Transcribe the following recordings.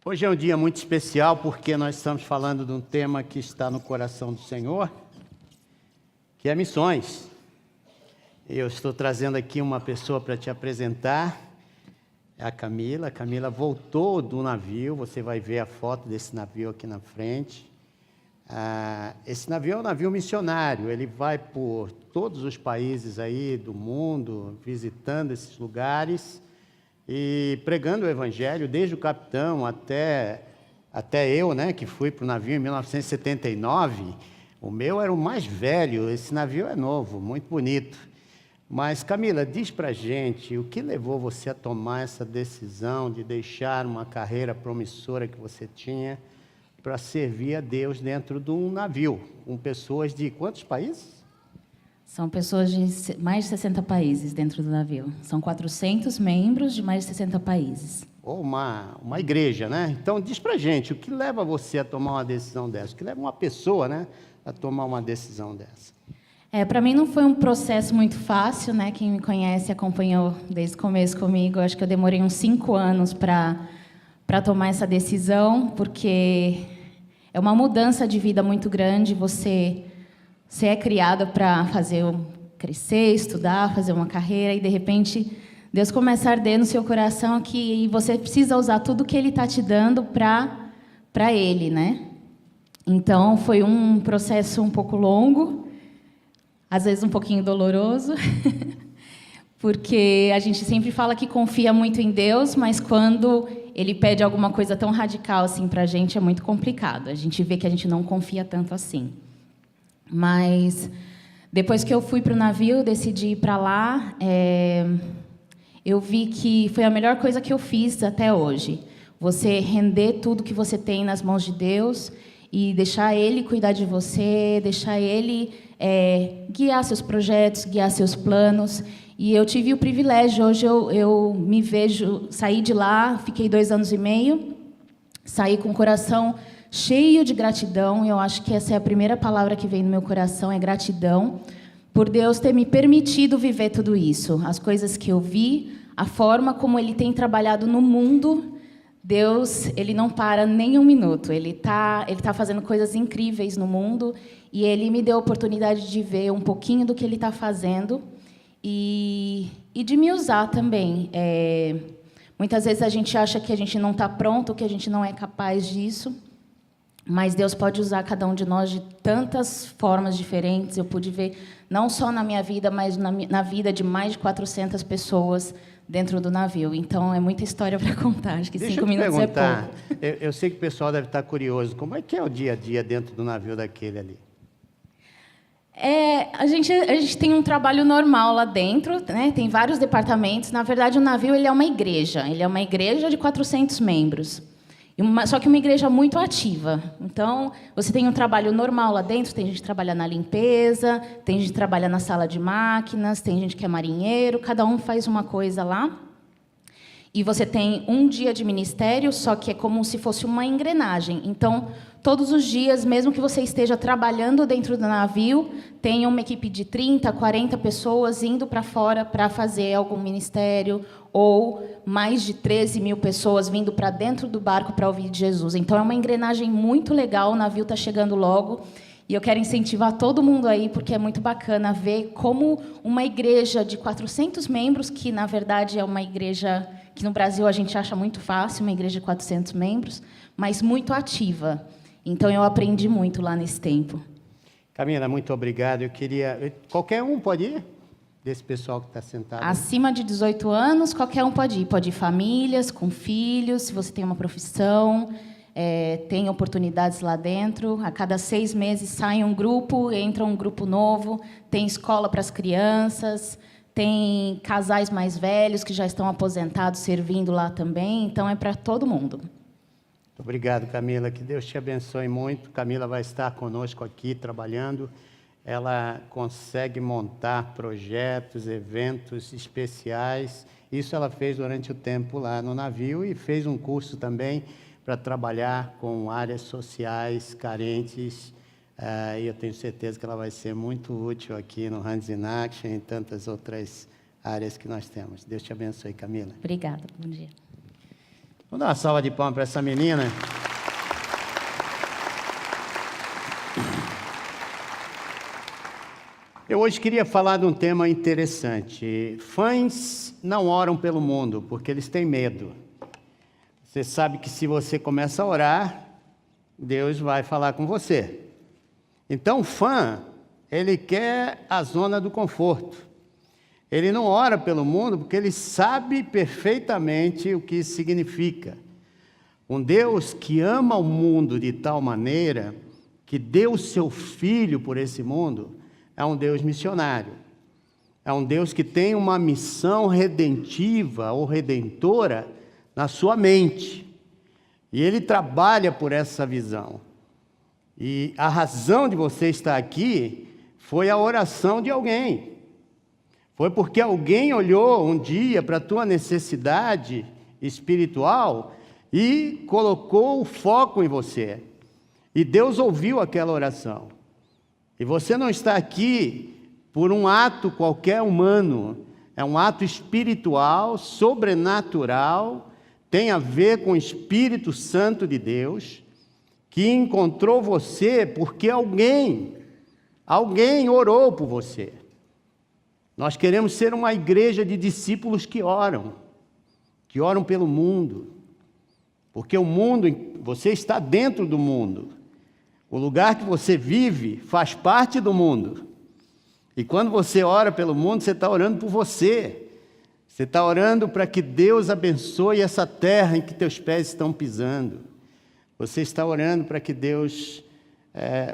Hoje é um dia muito especial porque nós estamos falando de um tema que está no coração do Senhor, que é missões. Eu estou trazendo aqui uma pessoa para te apresentar, é a Camila. A Camila voltou do navio, você vai ver a foto desse navio aqui na frente. Esse navio é um navio missionário, ele vai por todos os países aí do mundo, visitando esses lugares e pregando o evangelho, desde o capitão até eu, né, que fui para o navio em 1979. O meu era o mais velho, esse navio é novo, muito bonito. Mas, Camila, diz para a gente, o que levou você a tomar essa decisão de deixar uma carreira promissora que você tinha para servir a Deus dentro de um navio, com pessoas de quantos países? São pessoas de mais de 60 países dentro do navio. São 400 membros de mais de 60 países. Ou uma igreja, né? Então, diz pra gente, o que leva você a tomar uma decisão dessa? O que leva uma pessoa, né, a tomar uma decisão dessa? Para mim não foi um processo muito fácil, né? Quem me conhece acompanhou desde o começo comigo. Eu acho que eu demorei uns 5 anos para tomar essa decisão, porque é uma mudança de vida muito grande. Você é criado para crescer, estudar, fazer uma carreira, e de repente Deus começa a arder no seu coração que você precisa usar tudo que Ele está te dando para Ele, né? Então foi um processo um pouco longo, às vezes um pouquinho doloroso, porque a gente sempre fala que confia muito em Deus, mas quando Ele pede alguma coisa tão radical assim para a gente é muito complicado. A gente vê que a gente não confia tanto assim. Mas depois que eu fui para o navio, decidi ir para lá, eu vi que foi a melhor coisa que eu fiz até hoje. Você render tudo que você tem nas mãos de Deus e deixar Ele cuidar de você, deixar Ele guiar seus projetos, guiar seus planos. E eu tive o privilégio, hoje eu me vejo, saí de lá, fiquei 2 anos e meio, saí com o coração cheio de gratidão. Eu acho que essa é a primeira palavra que vem no meu coração, é gratidão, por Deus ter me permitido viver tudo isso. As coisas que eu vi, a forma como Ele tem trabalhado no mundo. Deus, Ele não para nem um minuto. Ele tá fazendo coisas incríveis no mundo, e Ele me deu a oportunidade de ver um pouquinho do que Ele está fazendo e de me usar também. Muitas vezes a gente acha que a gente não está pronto, que a gente não é capaz disso, mas Deus pode usar cada um de nós de tantas formas diferentes. Eu pude ver, não só na minha vida, mas na vida de mais de 400 pessoas dentro do navio. Então, é muita história para contar. Acho que 5 minutos é pouco. Eu sei que o pessoal deve estar curioso. Como é que é o dia a dia dentro do navio daquele ali? A gente tem um trabalho normal lá dentro, né? Tem vários departamentos. Na verdade, o navio ele é uma igreja. Ele é uma igreja de 400 membros. Só que uma igreja muito ativa. Então, você tem um trabalho normal lá dentro, tem gente que trabalha na limpeza, tem gente que trabalha na sala de máquinas, tem gente que é marinheiro, cada um faz uma coisa lá. E você tem um dia de ministério, só que é como se fosse uma engrenagem. Então, todos os dias, mesmo que você esteja trabalhando dentro do navio, tem uma equipe de 30, 40 pessoas indo para fora para fazer algum ministério, ou mais de 13 mil pessoas vindo para dentro do barco para ouvir de Jesus. Então, é uma engrenagem muito legal, o navio está chegando logo, e eu quero incentivar todo mundo aí, porque é muito bacana ver como uma igreja de 400 membros, que, na verdade, é uma igreja que no Brasil a gente acha muito fácil, uma igreja de 400 membros, mas muito ativa. Então, eu aprendi muito lá nesse tempo. Camila, muito obrigado. Qualquer um pode ir? Desse pessoal que está sentado? Acima de 18 anos, qualquer um pode ir. Pode ir famílias, com filhos, se você tem uma profissão, tem oportunidades lá dentro. A cada 6 meses sai um grupo, entra um grupo novo, tem escola para as crianças, tem casais mais velhos que já estão aposentados servindo lá também. Então, é para todo mundo. Muito obrigado, Camila. Que Deus te abençoe muito. Camila vai estar conosco aqui, trabalhando. Ela consegue montar projetos, eventos especiais. Isso ela fez durante o tempo lá no navio e fez um curso também para trabalhar com áreas sociais carentes. E eu tenho certeza que ela vai ser muito útil aqui no Hands in Action e tantas outras áreas que nós temos. Deus te abençoe, Camila. Obrigada. Bom dia. Vamos dar uma salva de palmas para essa menina. Eu hoje queria falar de um tema interessante. Fãs não oram pelo mundo, porque eles têm medo. Você sabe que se você começa a orar, Deus vai falar com você. Então, o fã, ele quer a zona do conforto. Ele não ora pelo mundo porque ele sabe perfeitamente o que isso significa. Um Deus que ama o mundo de tal maneira que deu o seu Filho por esse mundo, é um Deus missionário. É um Deus que tem uma missão redentiva ou redentora na sua mente. E ele trabalha por essa visão. E a razão de você estar aqui foi a oração de alguém. Foi porque alguém olhou um dia para a tua necessidade espiritual e colocou o foco em você. E Deus ouviu aquela oração. E você não está aqui por um ato qualquer humano. É um ato espiritual, sobrenatural, tem a ver com o Espírito Santo de Deus, que encontrou você porque alguém orou por você. Nós queremos ser uma igreja de discípulos que oram pelo mundo, porque o mundo, você está dentro do mundo, o lugar que você vive faz parte do mundo, e quando você ora pelo mundo, você está orando por você. Você está orando para que Deus abençoe essa terra em que teus pés estão pisando. Você está orando para que Deus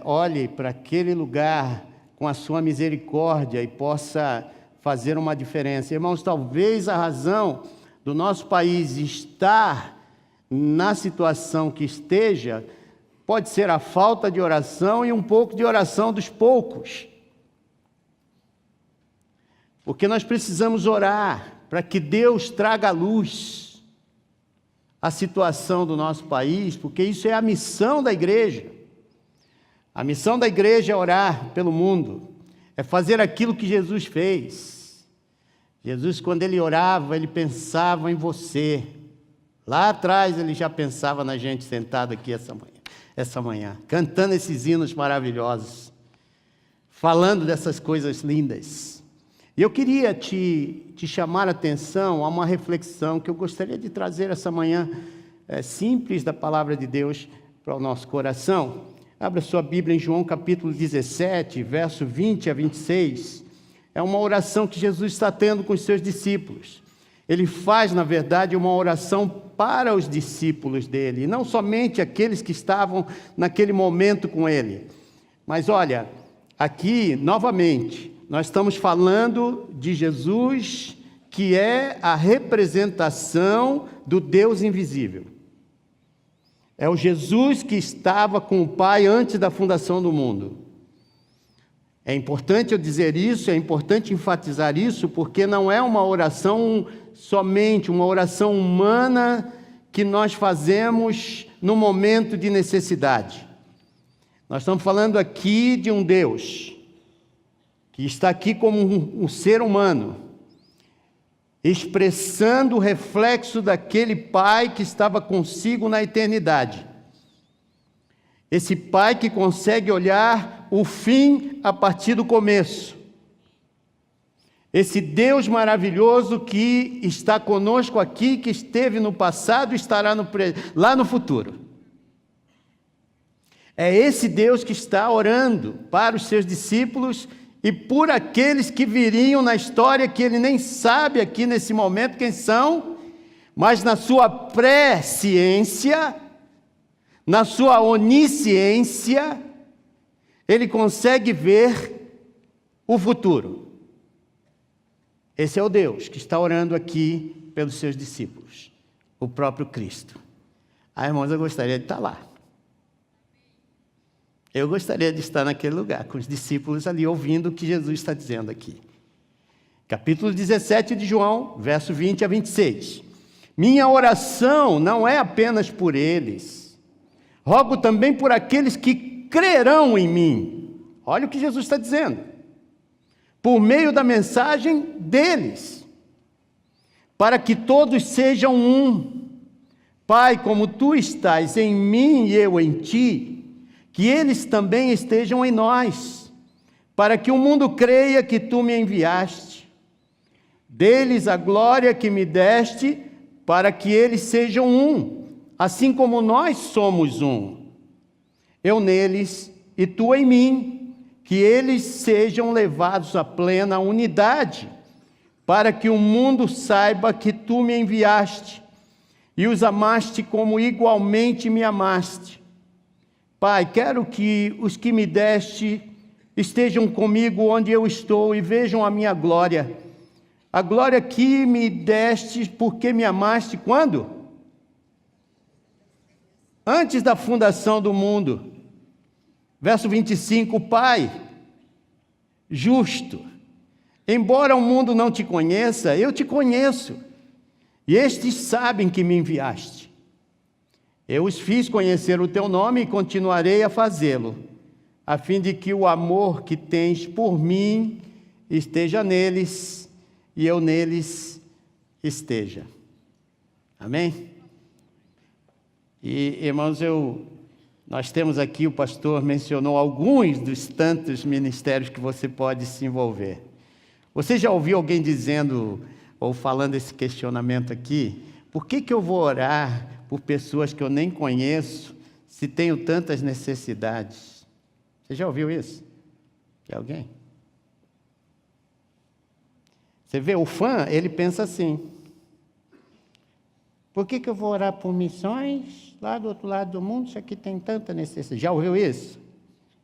olhe para aquele lugar com a sua misericórdia e possa fazer uma diferença. Irmãos, talvez a razão do nosso país estar na situação que esteja pode ser a falta de oração e um pouco de oração dos poucos. Porque nós precisamos orar para que Deus traga à luz a situação do nosso país, porque isso é a missão da igreja. A missão da igreja é orar pelo mundo, é fazer aquilo que Jesus fez. Jesus, quando ele orava, ele pensava em você. Lá atrás ele já pensava na gente sentado aqui essa manhã, cantando esses hinos maravilhosos, falando dessas coisas lindas. E eu queria te chamar a atenção a uma reflexão que eu gostaria de trazer essa manhã, simples da palavra de Deus para o nosso coração. Abra sua Bíblia em João capítulo 17, verso 20 a 26. É uma oração que Jesus está tendo com os seus discípulos. Ele faz, na verdade, uma oração para os discípulos dele, e não somente aqueles que estavam naquele momento com ele. Mas olha, aqui, novamente, nós estamos falando de Jesus, que é a representação do Deus invisível. É o Jesus que estava com o Pai antes da fundação do mundo. É importante eu dizer isso, é importante enfatizar isso, porque não é uma oração somente, uma oração humana que nós fazemos no momento de necessidade. Nós estamos falando aqui de um Deus que está aqui como um ser humano, expressando o reflexo daquele Pai que estava consigo na eternidade. Esse Pai que consegue olhar o fim a partir do começo. Esse Deus maravilhoso que está conosco aqui, que esteve no passado e estará lá no futuro. É esse Deus que está orando para os seus discípulos e por aqueles que viriam na história, que ele nem sabe aqui nesse momento quem são, mas na sua presciência, na sua onisciência, ele consegue ver o futuro. Esse é o Deus que está orando aqui pelos seus discípulos, o próprio Cristo. Irmãos, eu gostaria de estar lá. Eu gostaria de estar naquele lugar, com os discípulos ali, ouvindo o que Jesus está dizendo aqui. Capítulo 17 de João, verso 20 a 26. Minha oração não é apenas por eles. Rogo também por aqueles que crerão em mim. Olha o que Jesus está dizendo. Por meio da mensagem deles. Para que todos sejam um. Pai, como tu estás em mim e eu em ti, que eles também estejam em nós, para que o mundo creia que tu me enviaste. Dê-lhes a glória que me deste, para que eles sejam um, assim como nós somos um. Eu neles e tu em mim, que eles sejam levados à plena unidade, para que o mundo saiba que tu me enviaste e os amaste como igualmente me amaste. Pai, quero que os que me deste estejam comigo onde eu estou e vejam a minha glória. A glória que me deste porque me amaste quando? Antes da fundação do mundo. Verso 25, Pai, justo, embora o mundo não te conheça, eu te conheço. E estes sabem que me enviaste. Eu os fiz conhecer o teu nome e continuarei a fazê-lo, a fim de que o amor que tens por mim esteja neles e eu neles esteja. Amém? E, irmãos, nós temos aqui, o pastor mencionou alguns dos tantos ministérios que você pode se envolver. Você já ouviu alguém dizendo, ou falando esse questionamento aqui, por que eu vou orar por pessoas que eu nem conheço, se tenho tantas necessidades? Você já ouviu isso? De alguém? Você vê, o fã, ele pensa assim, por que eu vou orar por missões lá do outro lado do mundo, se aqui tem tanta necessidade? Já ouviu isso?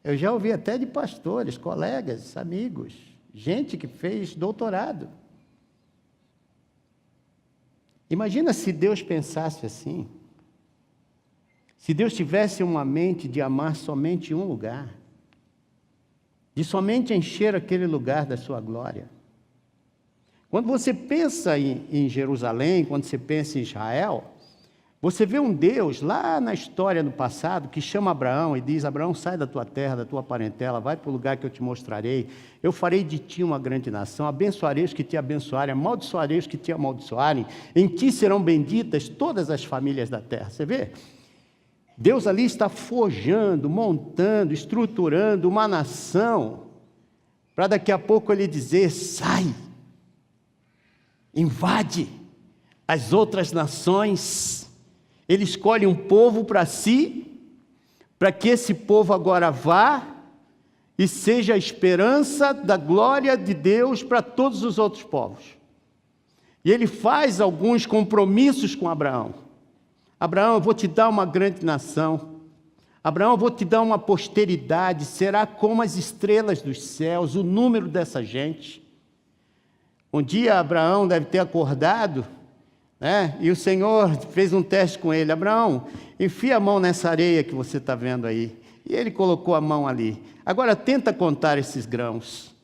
Eu já ouvi até de pastores, colegas, amigos, gente que fez doutorado. Imagina se Deus pensasse assim, se Deus tivesse uma mente de amar somente um lugar, de somente encher aquele lugar da sua glória. Quando você pensa em Jerusalém, quando você pensa em Israel, você vê um Deus lá na história no passado que chama Abraão e diz, Abraão, sai da tua terra, da tua parentela, vai para o lugar que eu te mostrarei, eu farei de ti uma grande nação, abençoarei os que te abençoarem, amaldiçoarei os que te amaldiçoarem, em ti serão benditas todas as famílias da terra. Você vê? Deus ali está forjando, montando, estruturando uma nação, para daqui a pouco ele dizer, sai, invade as outras nações. Ele escolhe um povo para si, para que esse povo agora vá e seja a esperança da glória de Deus para todos os outros povos. E ele faz alguns compromissos com Abraão. Abraão, eu vou te dar uma grande nação. Abraão, eu vou te dar uma posteridade, será como as estrelas dos céus, o número dessa gente. Um dia Abraão deve ter acordado, e o Senhor fez um teste com ele. Abraão, enfia a mão nessa areia que você está vendo aí. E ele colocou a mão ali. Agora tenta contar esses grãos.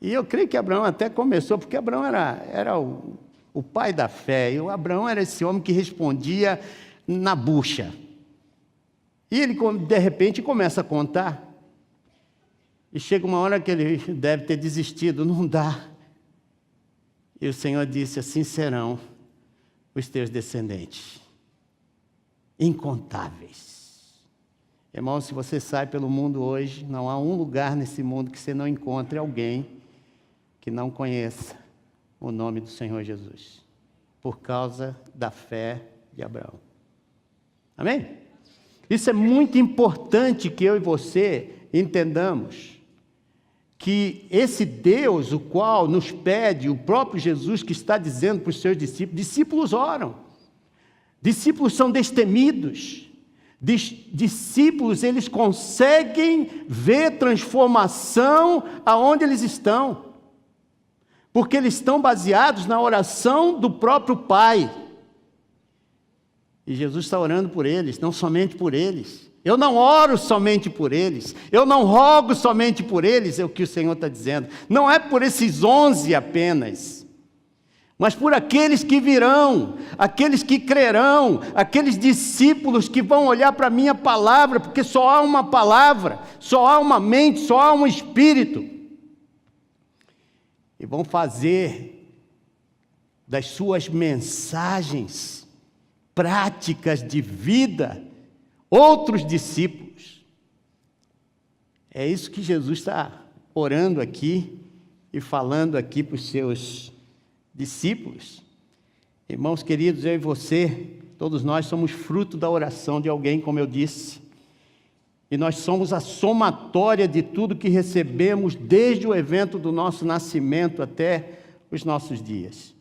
E eu creio que Abraão até começou, porque Abraão era o pai da fé. E o Abraão era esse homem que respondia na bucha. E ele, de repente, começa a contar. E chega uma hora que ele deve ter desistido, não dá. E o Senhor disse, assim serão os teus descendentes, incontáveis. Irmão, se você sai pelo mundo hoje, não há um lugar nesse mundo que você não encontre alguém que não conheça o nome do Senhor Jesus, por causa da fé de Abraão. Amém? Isso é muito importante que eu e você entendamos. Que esse Deus, o qual nos pede, o próprio Jesus que está dizendo para os seus discípulos oram, discípulos são destemidos, discípulos eles conseguem ver transformação aonde eles estão, porque eles estão baseados na oração do próprio Pai, e Jesus está orando por eles, não somente por eles. Eu não oro somente por eles, eu não rogo somente por eles, é o que o Senhor está dizendo. Não é por esses 11 apenas, mas por aqueles que virão, aqueles que crerão, aqueles discípulos que vão olhar para a minha palavra, porque só há uma palavra, só há uma mente, só há um espírito. E vão fazer das suas mensagens práticas de vida, outros discípulos. É isso que Jesus está orando aqui e falando aqui para os seus discípulos. Irmãos queridos, eu e você, todos nós somos fruto da oração de alguém, como eu disse, e nós somos a somatória de tudo que recebemos desde o evento do nosso nascimento até os nossos dias.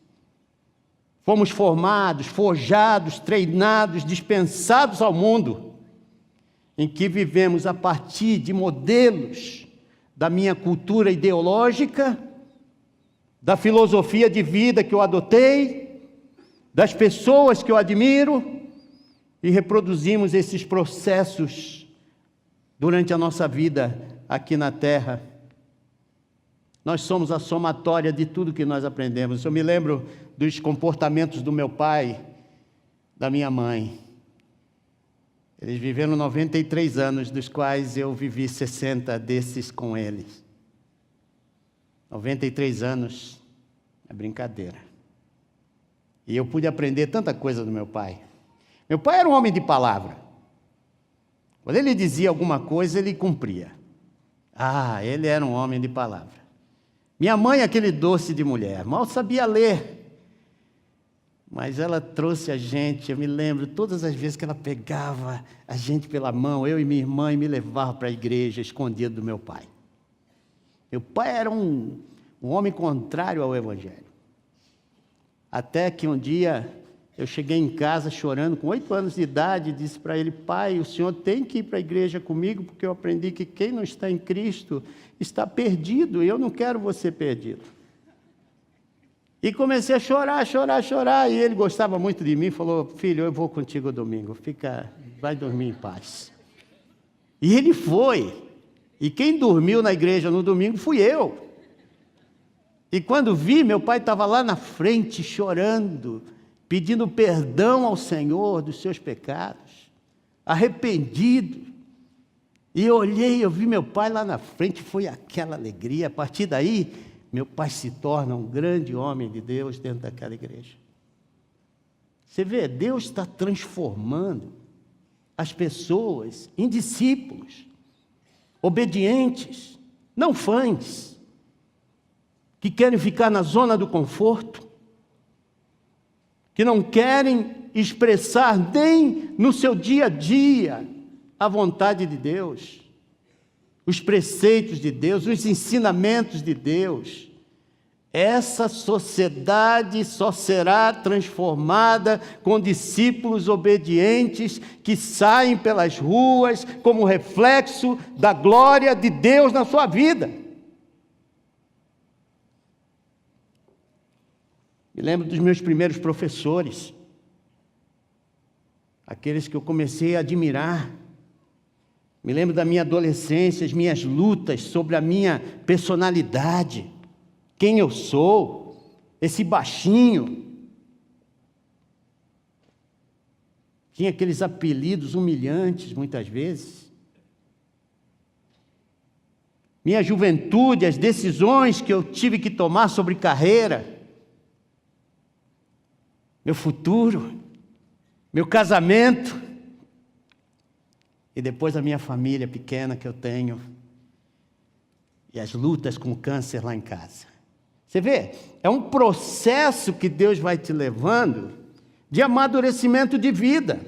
Fomos formados, forjados, treinados, dispensados ao mundo, em que vivemos a partir de modelos da minha cultura ideológica, da filosofia de vida que eu adotei, das pessoas que eu admiro, e reproduzimos esses processos durante a nossa vida aqui na Terra. Nós somos a somatória de tudo que nós aprendemos. Eu me lembro dos comportamentos do meu pai, da minha mãe. Eles viveram 93 anos, dos quais eu vivi 60 desses com eles. 93 anos é brincadeira. E eu pude aprender tanta coisa do meu pai. Meu pai era um homem de palavra. Quando ele dizia alguma coisa, ele cumpria. Ele era um homem de palavra. Minha mãe, aquele doce de mulher, mal sabia ler. Mas ela trouxe a gente, eu me lembro, todas as vezes que ela pegava a gente pela mão, eu e minha irmã, e me levava para a igreja, escondido do meu pai. Meu pai era um homem contrário ao Evangelho. Até que um dia eu cheguei em casa chorando, com 8 anos de idade, e disse para ele: pai, o senhor tem que ir para a igreja comigo, porque eu aprendi que quem não está em Cristo está perdido, e eu não quero você perdido. E comecei a chorar, e ele gostava muito de mim, falou: filho, eu vou contigo domingo, vai dormir em paz. E ele foi, e quem dormiu na igreja no domingo fui eu. E quando vi, meu pai estava lá na frente chorando, pedindo perdão ao Senhor dos seus pecados, arrependido. E eu olhei, eu vi meu pai lá na frente, foi aquela alegria. A partir daí, meu pai se torna um grande homem de Deus dentro daquela igreja. Você vê, Deus está transformando as pessoas em discípulos, obedientes, não fãs, que querem ficar na zona do conforto, que não querem expressar nem no seu dia a dia a vontade de Deus, os preceitos de Deus, os ensinamentos de Deus. Essa sociedade só será transformada com discípulos obedientes que saem pelas ruas como reflexo da glória de Deus na sua vida. Me lembro dos meus primeiros professores, aqueles que eu comecei a admirar. Me lembro da minha adolescência, as minhas lutas sobre a minha personalidade, quem eu sou, esse baixinho. Tinha aqueles apelidos humilhantes, muitas vezes. Minha juventude, as decisões que eu tive que tomar sobre carreira, meu futuro, meu casamento, e depois a minha família pequena que eu tenho, e as lutas com o câncer lá em casa. Você vê, é um processo que Deus vai te levando de amadurecimento de vida.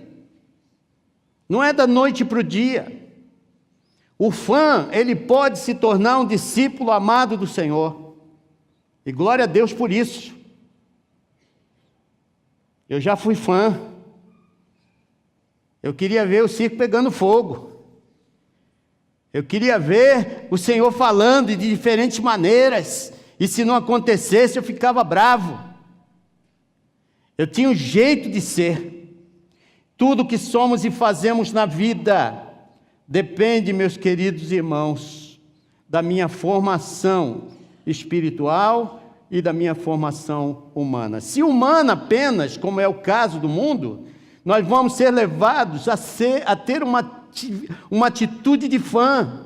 Não é da noite para o dia. O fã, ele pode se tornar um discípulo amado do Senhor. E glória a Deus por isso. Eu já fui fã. Eu queria ver o circo pegando fogo. Eu queria ver o Senhor falando de diferentes maneiras. E se não acontecesse, eu ficava bravo. Eu tinha um jeito de ser. Tudo que somos e fazemos na vida depende, meus queridos irmãos, da minha formação espiritual e da minha formação humana. Se humana apenas, como é o caso do mundo, nós vamos ser levados a ter uma atitude de fã,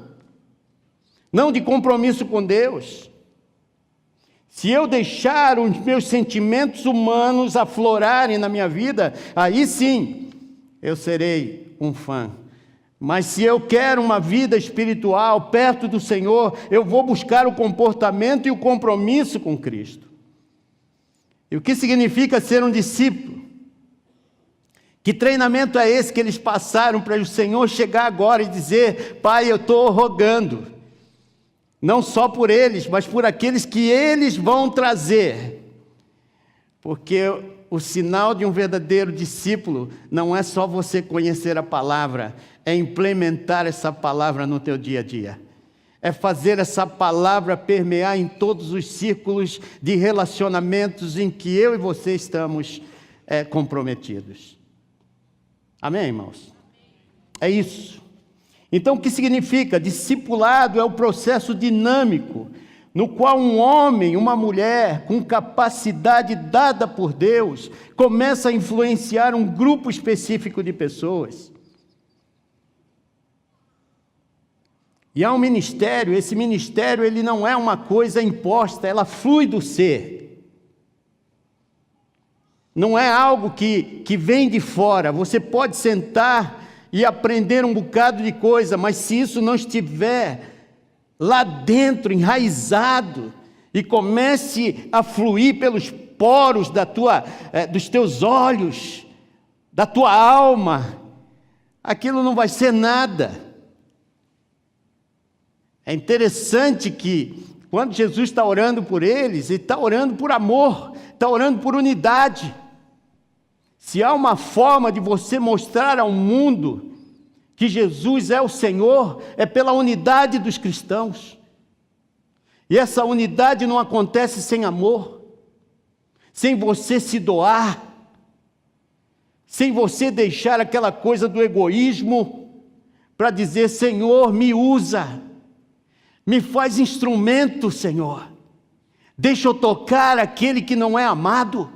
não de compromisso com Deus. Se eu deixar os meus sentimentos humanos aflorarem na minha vida, aí sim eu serei um fã. Mas se eu quero uma vida espiritual perto do Senhor, eu vou buscar o comportamento e o compromisso com Cristo. E o que significa ser um discípulo? Que treinamento é esse que eles passaram para o Senhor chegar agora e dizer: Pai, eu estou rogando, não só por eles, mas por aqueles que eles vão trazer. Porque o sinal de um verdadeiro discípulo não é só você conhecer a palavra, é implementar essa palavra no teu dia a dia. É fazer essa palavra permear em todos os círculos de relacionamentos em que eu e você estamos comprometidos. Amém, irmãos? É isso. Então, o que significa? Discipulado é o processo dinâmico no qual um homem, uma mulher com capacidade dada por Deus começa a influenciar um grupo específico de pessoas. E há um ministério, esse ministério ele não é uma coisa imposta, ela flui do ser. Não é algo que vem de fora. Você pode sentar e aprender um bocado de coisa, mas se isso não estiver lá dentro, enraizado, e comece a fluir pelos poros dos teus olhos, da tua alma, aquilo não vai ser nada. É interessante que, quando Jesus está orando por eles, Ele está orando por amor, está orando por unidade. Se há uma forma de você mostrar ao mundo que Jesus é o Senhor, é pela unidade dos cristãos. E essa unidade não acontece sem amor, sem você se doar, sem você deixar aquela coisa do egoísmo para dizer: Senhor, me usa, me faz instrumento, Senhor. Deixa eu tocar aquele que não é amado.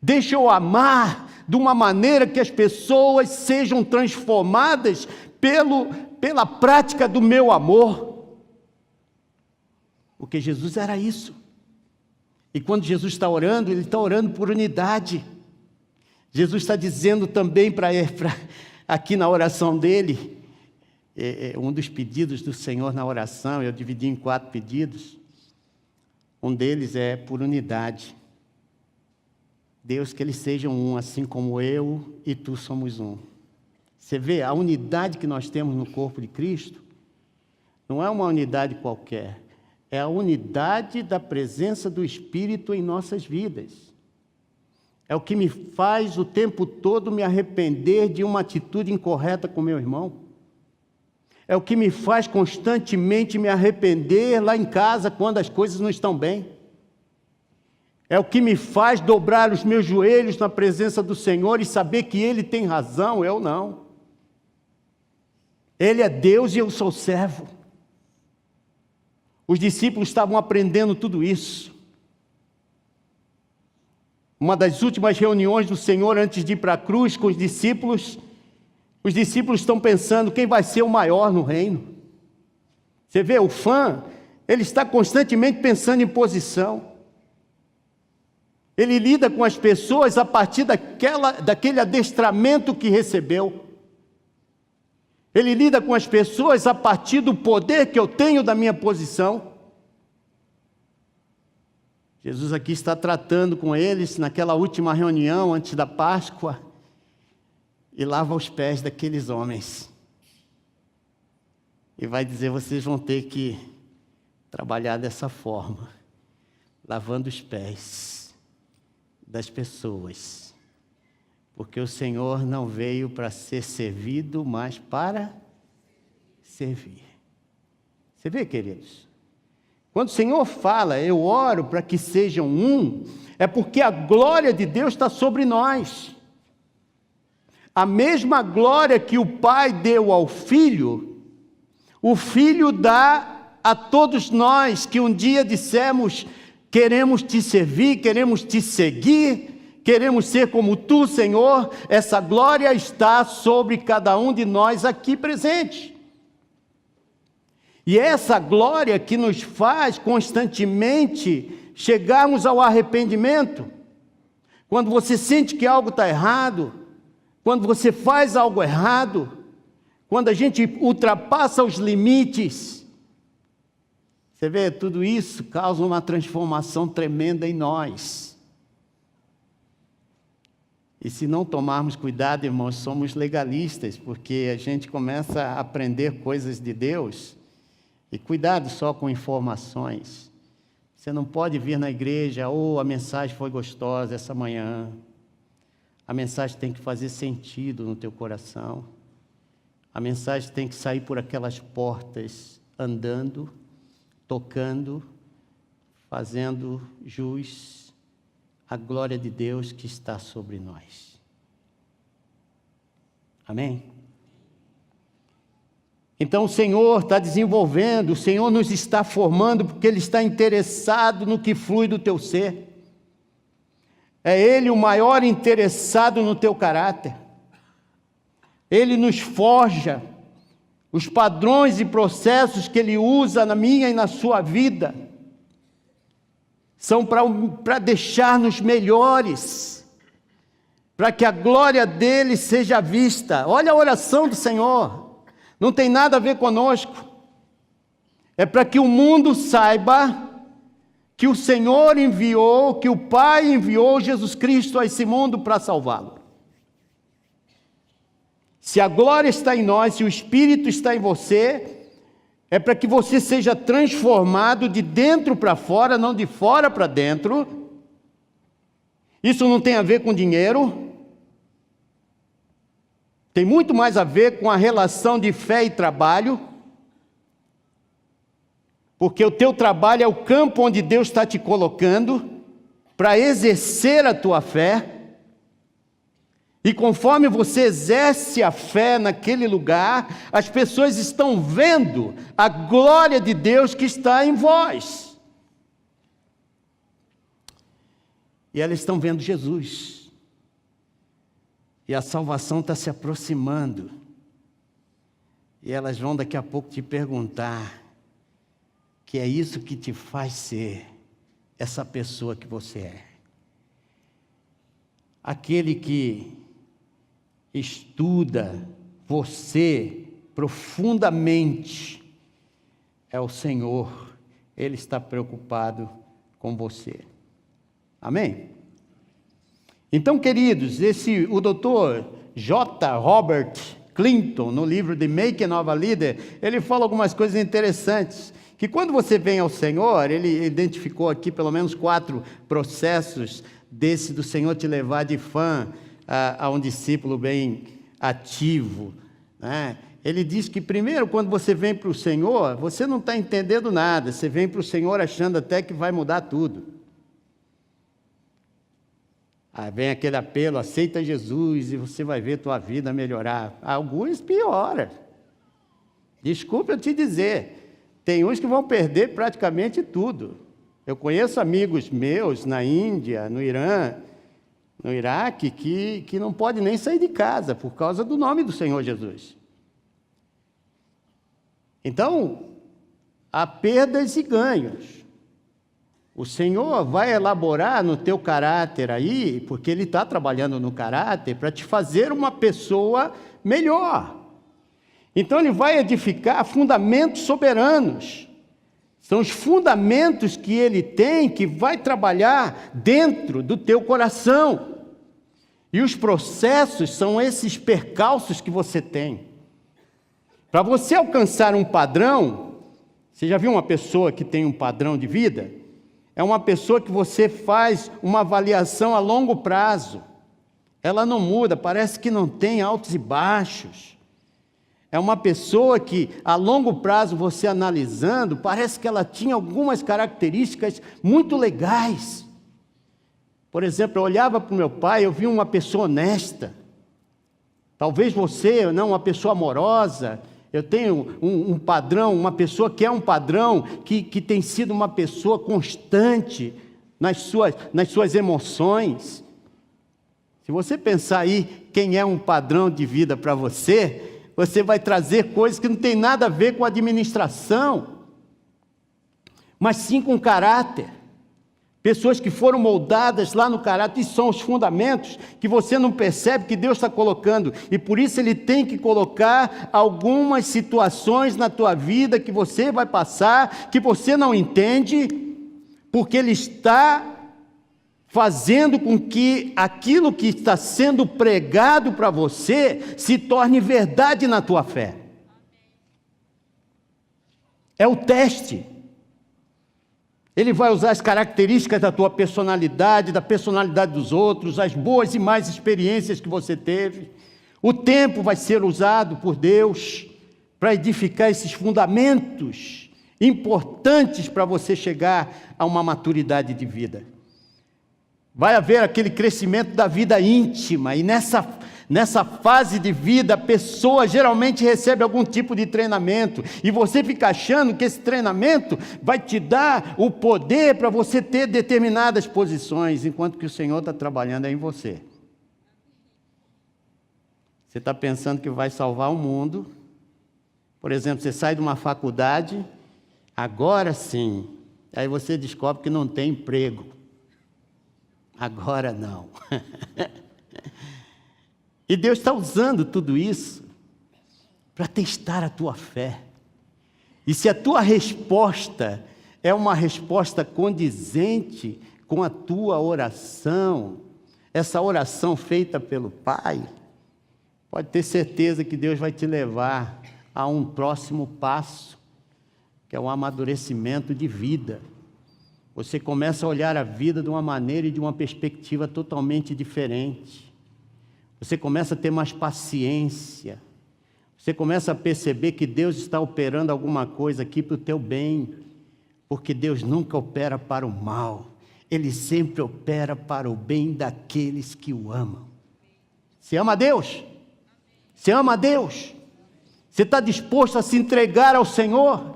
Deixa eu amar de uma maneira que as pessoas sejam transformadas pela prática do meu amor. Porque Jesus era isso. E quando Jesus está orando, Ele está orando por unidade. Jesus está dizendo também aqui na oração dele, um dos pedidos do Senhor na oração, eu dividi em 4 pedidos. Um deles é por unidade. Deus, que eles sejam um, assim como eu e tu somos um. Você vê, a unidade que nós temos no corpo de Cristo não é uma unidade qualquer, é a unidade da presença do Espírito em nossas vidas. É o que me faz o tempo todo me arrepender de uma atitude incorreta com meu irmão. É o que me faz constantemente me arrepender lá em casa quando as coisas não estão bem. É o que me faz dobrar os meus joelhos na presença do Senhor e saber que Ele tem razão, eu não. Ele é Deus e eu sou servo. Os discípulos estavam aprendendo tudo isso. Uma das últimas reuniões do Senhor antes de ir para a cruz com os discípulos estão pensando quem vai ser o maior no reino. Você vê, o fã, ele está constantemente pensando em posição. Ele lida com as pessoas a partir daquele adestramento que recebeu. Ele lida com as pessoas a partir do poder que eu tenho da minha posição. Jesus aqui está tratando com eles naquela última reunião antes da Páscoa e lava os pés daqueles homens. E vai dizer: vocês vão ter que trabalhar dessa forma, lavando os pés das pessoas, porque o Senhor não veio para ser servido, mas para servir. Você vê, queridos? Quando o Senhor fala, eu oro para que sejam um, é porque a glória de Deus está sobre nós. A mesma glória que o Pai deu ao Filho, o Filho dá a todos nós que um dia dissemos: queremos te servir, queremos te seguir, queremos ser como tu, Senhor. Essa glória está sobre cada um de nós aqui presente. E essa glória que nos faz constantemente chegarmos ao arrependimento, quando você sente que algo está errado, quando você faz algo errado, quando a gente ultrapassa os limites, você vê, tudo isso causa uma transformação tremenda em nós. E se não tomarmos cuidado, irmãos, somos legalistas, porque a gente começa a aprender coisas de Deus, e cuidado só com informações. Você não pode vir na igreja, a mensagem foi gostosa essa manhã. A mensagem tem que fazer sentido no teu coração. A mensagem tem que sair por aquelas portas, andando, tocando, fazendo jus à glória de Deus que está sobre nós. Amém? Então o Senhor está desenvolvendo, o Senhor nos está formando, porque Ele está interessado no que flui do teu ser. É Ele o maior interessado no teu caráter. Ele nos forja. Os padrões e processos que Ele usa na minha e na sua vida são para deixar-nos melhores, para que a glória dEle seja vista. Olha a oração do Senhor. Não tem nada a ver conosco. É para que o mundo saiba que o Senhor enviou, que o Pai enviou Jesus Cristo a esse mundo para salvá-lo. Se a glória está em nós, se o Espírito está em você, é para que você seja transformado de dentro para fora, não de fora para dentro. Isso não tem a ver com dinheiro. Tem muito mais a ver com a relação de fé e trabalho, porque o teu trabalho é o campo onde Deus está te colocando para exercer a tua fé, e conforme você exerce a fé naquele lugar, as pessoas estão vendo a glória de Deus que está em vós, e elas estão vendo Jesus. E a salvação está se aproximando. E elas vão daqui a pouco te perguntar, que é isso que te faz ser essa pessoa que você é. Aquele que estuda você profundamente é o Senhor. Ele está preocupado com você. Amém? Então, queridos, o Dr. J. Robert Clinton, no livro de Making of a Leader, ele fala algumas coisas interessantes, que quando você vem ao Senhor, ele identificou aqui pelo menos 4 processos desse do Senhor te levar de fã a um discípulo bem ativo, né? Ele diz que primeiro, quando você vem para o Senhor, você não está entendendo nada, você vem para o Senhor achando até que vai mudar tudo. Aí vem aquele apelo, aceita Jesus e você vai ver tua vida melhorar. Alguns piora. Desculpa eu te dizer, tem uns que vão perder praticamente tudo. Eu conheço amigos meus na Índia, no Irã, no Iraque, que não podem nem sair de casa por causa do nome do Senhor Jesus. Então, há perdas e ganhos. O Senhor vai elaborar no teu caráter aí, porque Ele está trabalhando no caráter, para te fazer uma pessoa melhor. Então Ele vai edificar fundamentos soberanos. São os fundamentos que Ele tem, que vai trabalhar dentro do teu coração. E os processos são esses percalços que você tem. Para você alcançar um padrão, você já viu uma pessoa que tem um padrão de vida? É uma pessoa que você faz uma avaliação a longo prazo. Ela não muda, parece que não tem altos e baixos. É uma pessoa que, a longo prazo, você analisando, parece que ela tinha algumas características muito legais. Por exemplo, eu olhava para o meu pai, eu vi uma pessoa honesta. Talvez você, não, uma pessoa amorosa. Eu tenho um padrão, uma pessoa que é um padrão, que tem sido uma pessoa constante nas suas emoções. Se você pensar aí quem é um padrão de vida para você, você vai trazer coisas que não tem nada a ver com administração, mas sim com caráter. Pessoas que foram moldadas lá no caráter, isso são os fundamentos que você não percebe que Deus está colocando. E por isso Ele tem que colocar algumas situações na tua vida que você vai passar, que você não entende, porque Ele está fazendo com que aquilo que está sendo pregado para você se torne verdade na tua fé. É o teste. Ele vai usar as características da tua personalidade, da personalidade dos outros, as boas e más experiências que você teve. O tempo vai ser usado por Deus para edificar esses fundamentos importantes para você chegar a uma maturidade de vida. Vai haver aquele crescimento da vida íntima, e nessa fase de vida, a pessoa geralmente recebe algum tipo de treinamento, e você fica achando que esse treinamento vai te dar o poder para você ter determinadas posições, enquanto que o Senhor está trabalhando em você. Você está pensando que vai salvar o mundo. Por exemplo, você sai de uma faculdade, agora sim, aí você descobre que não tem emprego. Agora não. E Deus está usando tudo isso para testar a tua fé. E se a tua resposta é uma resposta condizente com a tua oração, essa oração feita pelo Pai, pode ter certeza que Deus vai te levar a um próximo passo, que é o amadurecimento de vida. Você começa a olhar a vida de uma maneira e de uma perspectiva totalmente diferente. Você começa a ter mais paciência. Você começa a perceber que Deus está operando alguma coisa aqui para o teu bem. Porque Deus nunca opera para o mal. Ele sempre opera para o bem daqueles que o amam. Você ama a Deus? Você ama a Deus? Você está disposto a se entregar ao Senhor?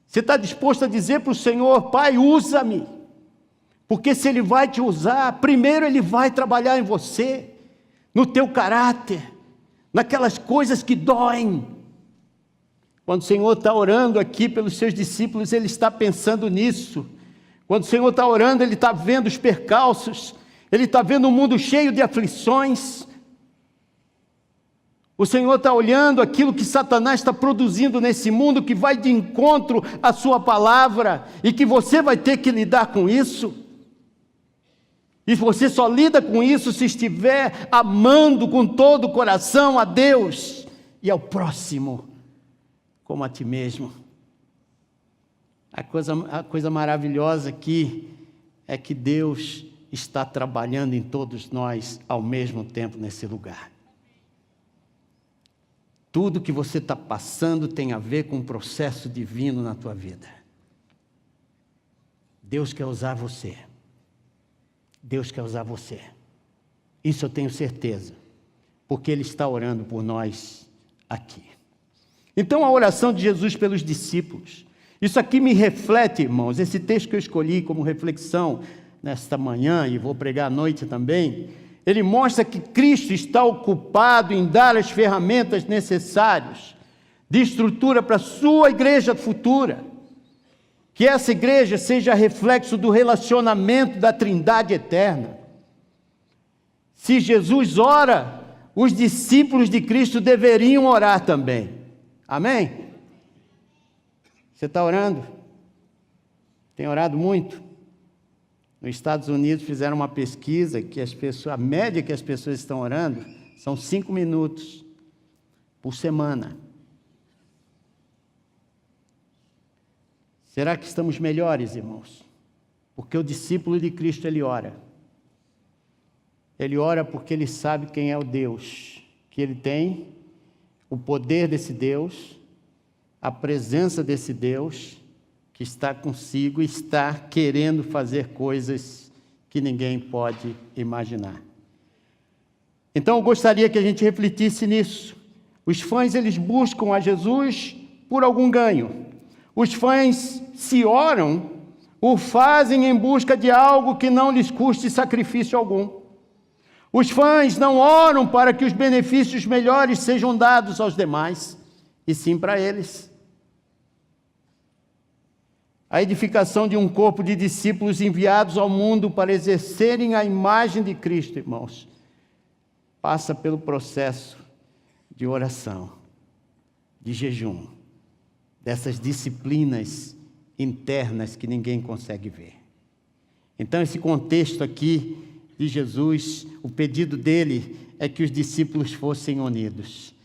Você está disposto a dizer para o Senhor: Pai, usa-me, porque se Ele vai te usar, primeiro Ele vai trabalhar em você, no teu caráter, naquelas coisas que doem. Quando o Senhor está orando aqui pelos seus discípulos, Ele está pensando nisso. Quando o Senhor está orando, Ele está vendo os percalços, Ele está vendo um mundo cheio de aflições. O Senhor está olhando aquilo que Satanás está produzindo nesse mundo, que vai de encontro à sua palavra, e que você vai ter que lidar com isso. E você só lida com isso se estiver amando com todo o coração a Deus e ao próximo, como a ti mesmo. A coisa maravilhosa aqui é que Deus está trabalhando em todos nós ao mesmo tempo nesse lugar. Tudo que você está passando tem a ver com um processo divino na tua vida. Deus quer usar você. Deus quer usar você. Isso eu tenho certeza, porque Ele está orando por nós aqui. Então, a oração de Jesus pelos discípulos. Isso aqui me reflete, irmãos, esse texto que eu escolhi como reflexão nesta manhã, e vou pregar à noite também. Ele mostra que Cristo está ocupado em dar as ferramentas necessárias de estrutura para a sua igreja futura. Que essa igreja seja reflexo do relacionamento da Trindade eterna. Se Jesus ora, os discípulos de Cristo deveriam orar também. Amém? Você está orando? Tem orado muito? Nos Estados Unidos fizeram uma pesquisa que a média que as pessoas estão orando são 5 minutos por semana. Será que estamos melhores, irmãos? Porque o discípulo de Cristo, ele ora. Ele ora porque ele sabe quem é o Deus que ele tem, o poder desse Deus, a presença desse Deus, que está consigo e está querendo fazer coisas que ninguém pode imaginar. Então eu gostaria que a gente refletisse nisso. Os fãs, eles buscam a Jesus por algum ganho. Os fãs, se oram, o fazem em busca de algo que não lhes custe sacrifício algum. Os fãs não oram para que os benefícios melhores sejam dados aos demais, e sim para eles. A edificação de um corpo de discípulos enviados ao mundo para exercerem a imagem de Cristo, irmãos, passa pelo processo de oração, de jejum, dessas disciplinas internas que ninguém consegue ver. Então, esse contexto aqui de Jesus, o pedido dele é que os discípulos fossem unidos.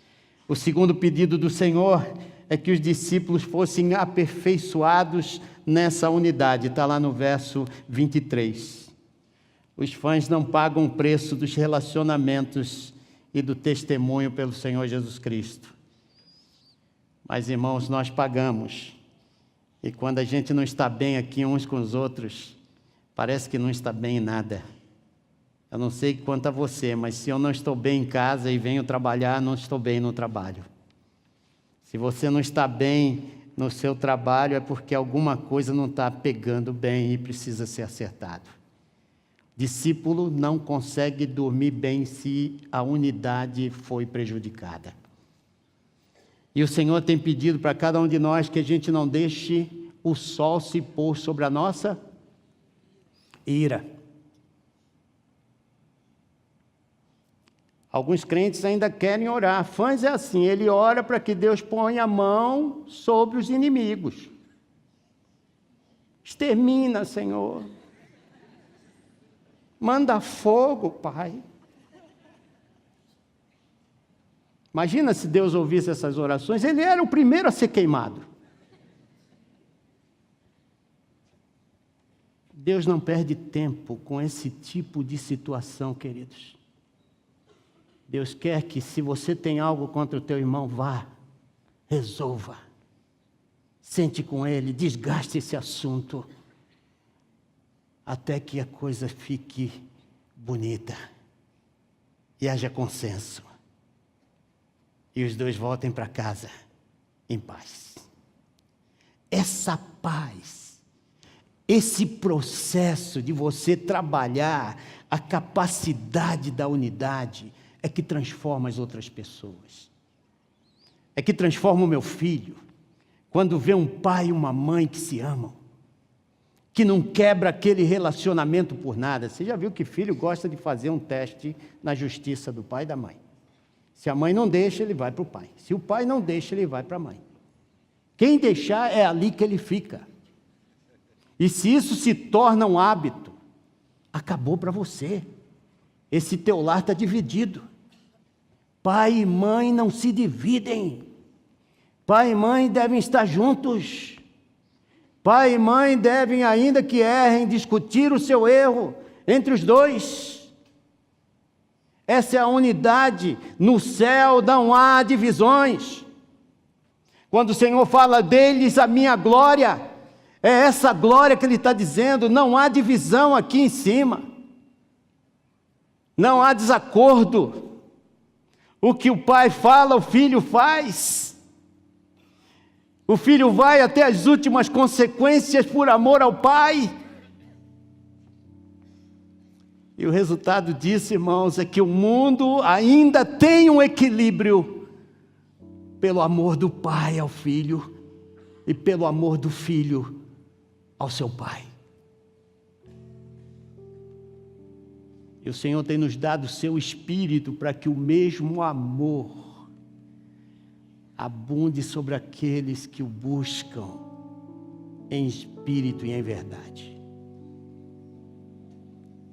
O segundo pedido do Senhor é que os discípulos fossem aperfeiçoados nessa unidade. Está lá no verso 23. Os fãs não pagam o preço dos relacionamentos e do testemunho pelo Senhor Jesus Cristo. Mas, irmãos, nós pagamos. E quando a gente não está bem aqui uns com os outros, parece que não está bem em nada. Eu não sei quanto a você, mas se eu não estou bem em casa e venho trabalhar, não estou bem no trabalho. Se você não está bem no seu trabalho, é porque alguma coisa não está pegando bem e precisa ser acertado. Discípulo não consegue dormir bem se a unidade foi prejudicada. E o Senhor tem pedido para cada um de nós que a gente não deixe o sol se pôr sobre a nossa ira. Alguns crentes ainda querem orar. Fãs é assim, ele ora para que Deus ponha a mão sobre os inimigos. Extermina, Senhor. Manda fogo, Pai. Imagina se Deus ouvisse essas orações, ele era o primeiro a ser queimado. Deus não perde tempo com esse tipo de situação, queridos. Deus quer que, se você tem algo contra o teu irmão, vá, resolva. Sente com ele, desgaste esse assunto, até que a coisa fique bonita e haja consenso. E os dois voltem para casa em paz. Essa paz, esse processo de você trabalhar a capacidade da unidade, é que transforma as outras pessoas. É que transforma o meu filho, quando vê um pai e uma mãe que se amam, que não quebra aquele relacionamento por nada. Você já viu que filho gosta de fazer um teste na justiça do pai e da mãe? Se a mãe não deixa, ele vai para o pai. Se o pai não deixa, ele vai para a mãe. Quem deixar, é ali que ele fica. E se isso se torna um hábito, acabou para você. Esse teu lar está dividido. Pai e mãe não se dividem. Pai e mãe devem estar juntos. Pai e mãe devem, ainda que errem, discutir o seu erro entre os dois. Essa é a unidade. No céu não há divisões. Quando o Senhor fala deles, a minha glória, é essa glória que Ele está dizendo. Não há divisão aqui em cima. Não há desacordo. O que o pai fala, o filho faz. O filho vai até as últimas consequências por amor ao pai. E o resultado disso, irmãos, é que o mundo ainda tem um equilíbrio pelo amor do pai ao filho e pelo amor do filho ao seu pai. E o Senhor tem nos dado o seu Espírito para que o mesmo amor abunde sobre aqueles que o buscam em espírito e em verdade.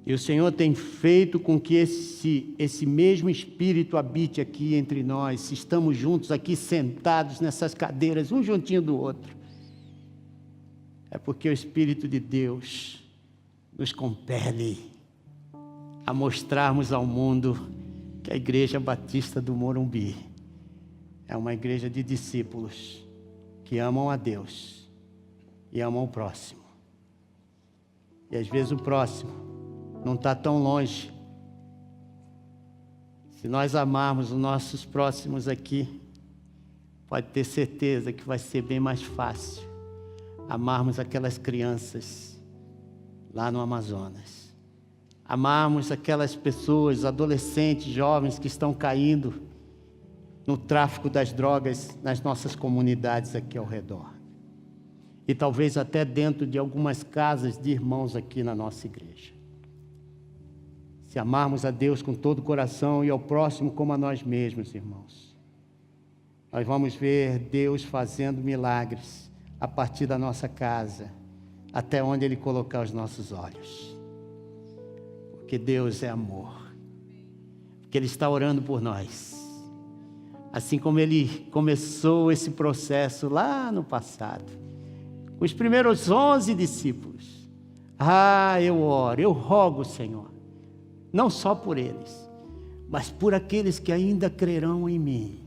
E o Senhor tem feito com que esse mesmo Espírito habite aqui entre nós. Se estamos juntos aqui sentados nessas cadeiras, um juntinho do outro, é porque o Espírito de Deus nos compele a mostrarmos ao mundo que a Igreja Batista do Morumbi é uma igreja de discípulos que amam a Deus e amam o próximo. E às vezes o próximo não está tão longe. Se nós amarmos os nossos próximos aqui, pode ter certeza que vai ser bem mais fácil amarmos aquelas crianças lá no Amazonas. Amarmos aquelas pessoas, adolescentes, jovens que estão caindo no tráfico das drogas nas nossas comunidades aqui ao redor. e talvez até dentro de algumas casas de irmãos aqui na nossa igreja. Se amarmos a Deus com todo o coração e ao próximo como a nós mesmos, irmãos, nós vamos ver Deus fazendo milagres a partir da nossa casa, até onde Ele colocar os nossos olhos. Porque Deus é amor. Porque Ele está orando por nós. Assim como Ele começou esse processo lá no passado, com os primeiros 11 discípulos. Eu oro, eu rogo, Senhor, não só por eles, mas por aqueles que ainda crerão em mim,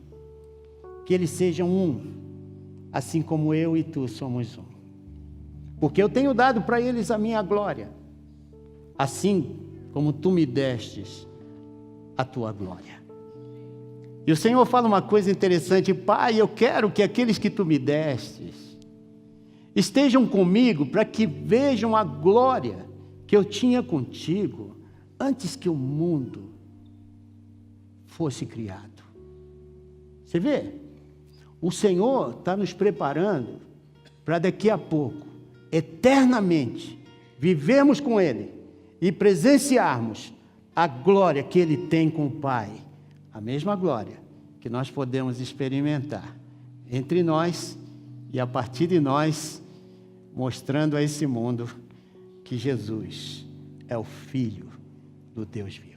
que eles sejam um, assim como eu e tu somos um. Porque eu tenho dado para eles a minha glória, assim como tu me destes a tua glória. E o Senhor fala uma coisa interessante: Pai, eu quero que aqueles que tu me destes estejam comigo, para que vejam a glória que eu tinha contigo antes que o mundo fosse criado. Você vê? O Senhor está nos preparando para daqui a pouco, eternamente, vivermos com Ele e presenciarmos a glória que Ele tem com o Pai. A mesma glória que nós podemos experimentar entre nós e a partir de nós, mostrando a esse mundo que Jesus é o Filho do Deus vivo.